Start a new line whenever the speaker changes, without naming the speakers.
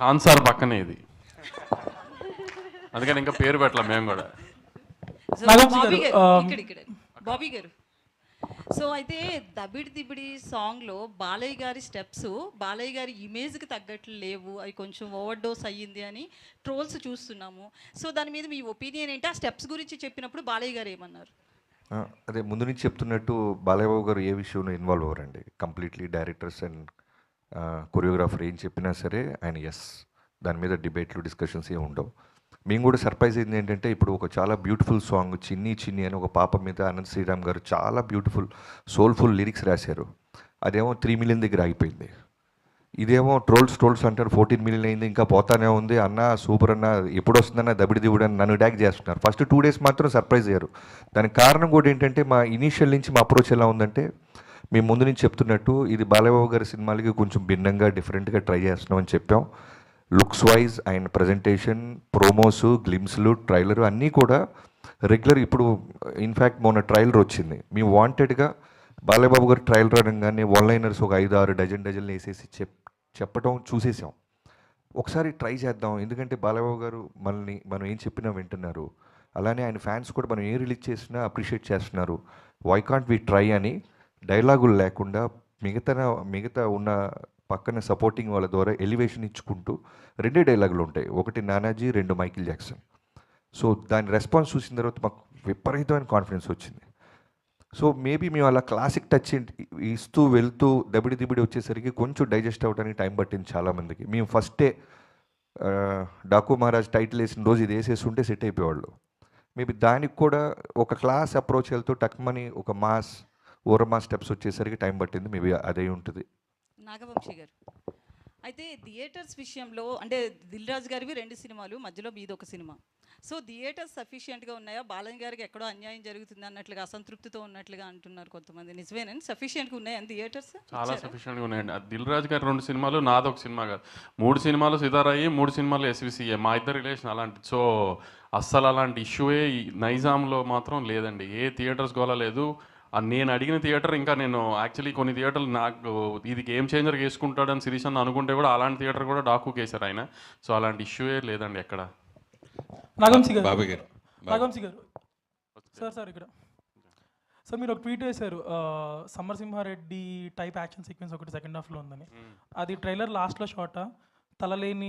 కాన్సార్ పక్కనే ఇది, అందుకని ఇంకా పేరు పెట్టలేం మేము కూడా.
బాబీ గారు, సో అయితే దబిడి దిబిడి సాంగ్లో బాలయ్య గారి స్టెప్స్ బాలయ్య గారి ఇమేజ్కి తగ్గట్లు లేవు, అవి కొంచెం ఓవర్ డోస్ అయ్యింది అని ట్రోల్స్ చూస్తున్నాము. సో దాని మీద మీ ఒపీనియన్ ఏంటి? ఆ స్టెప్స్ గురించి చెప్పినప్పుడు బాలయ్య గారు ఏమన్నారు?
అదే ముందు నుంచి చెప్తున్నట్టు బాలయ్య బాబు గారు ఏ విషయంలో ఇన్వాల్వ్ అవ్వరండి. కంప్లీట్లీ డైరెక్టర్స్ అండ్ కొరియోగ్రాఫర్ ఏం చెప్పినా సరే ఆయన ఎస్, దాని మీద డిబేట్లు డిస్కషన్స్ ఏమి ఉండవు. మేము కూడా సర్ప్రైజ్ అయింది ఏంటంటే, ఇప్పుడు ఒక చాలా బ్యూటిఫుల్ సాంగ్ చిన్ని చిన్ని అని ఒక పాప మీద అనంత్ శ్రీరామ్ గారు చాలా బ్యూటిఫుల్ సోల్ఫుల్ లిరిక్స్ రాశారు. అదేమో 3 మిలియన్ దగ్గర ఆగిపోయింది. ఇదేమో ట్రోల్స్ అంటారు 14 మిలియన్ అయింది, ఇంకా పోతానే ఉంది అన్న, సూపర్ అన్న, ఎప్పుడు వస్తుందన్న, దబిడి దిబుడు అని నన్ను డ్యాక్ చేస్తున్నారు. ఫస్ట్ 2 డేస్ మాత్రం సర్ప్రైజ్ అయ్యారు. దానికి కారణం కూడా ఏంటంటే, మా ఇనీషియల్ నుంచి మా అప్రోచ్ ఎలా ఉందంటే, మేము ముందు నుంచి చెప్తున్నట్టు ఇది బాలయ్యబాబు గారి సినిమాలకి కొంచెం భిన్నంగా డిఫరెంట్గా ట్రై చేస్తున్నామని చెప్పాం. Looks wise and presentation, promos, గ్లిమ్స్లు, ట్రైలర్ అన్నీ కూడా రెగ్యులర్. ఇప్పుడు ఇన్ఫ్యాక్ట్ మొన్న ట్రైలర్ వచ్చింది. మేము వాంటెడ్గా బాలయ్యబాబు గారు ట్రైలర్ అనగానే వన్లైనర్స్ ఒక 5-6 డజన్లు వేసేసి చెప్పడం చూసేసాం. ఒకసారి ట్రై చేద్దాం, ఎందుకంటే బాలయ్యబాబు గారు మనం ఏం చెప్పినా వింటున్నారు, అలానే ఆయన ఫ్యాన్స్ కూడా మనం ఏం రిలీజ్ చేసినా అప్రిషియేట్ చేస్తున్నారు. వై కాంట్ వి ట్రై అని డైలాగులు లేకుండా మిగతా ఉన్న పక్కన సపోర్టింగ్ వాళ్ళ ద్వారా ఎలివేషన్ ఇచ్చుకుంటూ 2 డైలాగులు ఉంటాయి, ఒకటి నానాజీ, 2 మైకిల్ జాక్సన్. సో దాని రెస్పాన్స్ చూసిన తర్వాత మాకు విపరీతమైన కాన్ఫిడెన్స్ వచ్చింది. సో మేబీ మేము అలా క్లాసిక్ టచ్ ఇస్తూ వెళ్తూ దబిడి దిబిడి వచ్చేసరికి కొంచెం డైజెస్ట్ అవ్వడానికి టైం పట్టింది చాలామందికి. మేము ఫస్టే డాకు మహారాజ్ టైటిల్ వేసిన రోజు ఇది వేసేసి ఉంటే సెట్ అయిపోయేవాళ్ళు. మేబీ దానికి కూడా ఒక క్లాస్ అప్రోచ్ వెళ్తూ టక్మని ఒక ఓరమాస్ స్టెప్స్ వచ్చేసరికి టైం పట్టింది. మేబీ అదే ఉంటుంది.
నాగవంశీ గారు, అయితే థియేటర్స్ విషయంలో అంటే దిల్ రాజు గారివి 2 సినిమాలు, మధ్యలో మీది ఒక సినిమా. సో థియేటర్స్ సఫిషియెంట్గా ఉన్నాయా? బాలయ్య గారికి ఎక్కడో అన్యాయం జరుగుతుంది అన్నట్లుగా, అసంతృప్తితో ఉన్నట్లుగా అంటున్నారు కొంతమంది. నిజమేనండి? సఫిషియెంట్గా ఉన్నాయా థియేటర్స్?
చాలా సఫిషియెంట్గా ఉన్నాయండి. దిల్ రాజు గారి 2 సినిమాలు, నాదొక సినిమా కాదు, 3 సినిమాలు సితారాయి, 3 సినిమాలు ఎస్విసిఏ. మా ఇద్దరు రిలేషన్ అలాంటి. సో అస్సలు అలాంటి ఇష్యూయే నైజాంలో మాత్రం లేదండి. ఏ థియేటర్స్ గోలా లేదు. నేను అడిగిన థియేటర్, ఇంకా నేను యాక్చువల్లీ కొన్ని థియేటర్లు నాకు ఇది గేమ్ చేంజర్ వేసుకుంటాడని సిరీస్ అని అనుకుంటే కూడా అలాంటి థియేటర్ కూడా డాకు కేసారు ఆయన. సో అలాంటి ఇష్యూయే లేదండి ఎక్కడ.
నాగవంశీ గారు సార్ ఇక్కడ సార్ మీరు ఒక ట్వీట్ వేశారు, సమరసింహారెడ్డి టైప్ యాక్షన్ సీక్వెన్స్ ఒకటి సెకండ్ హాఫ్లో ఉందని. అది ట్రైలర్ లాస్ట్లో షార్టా, తలలేని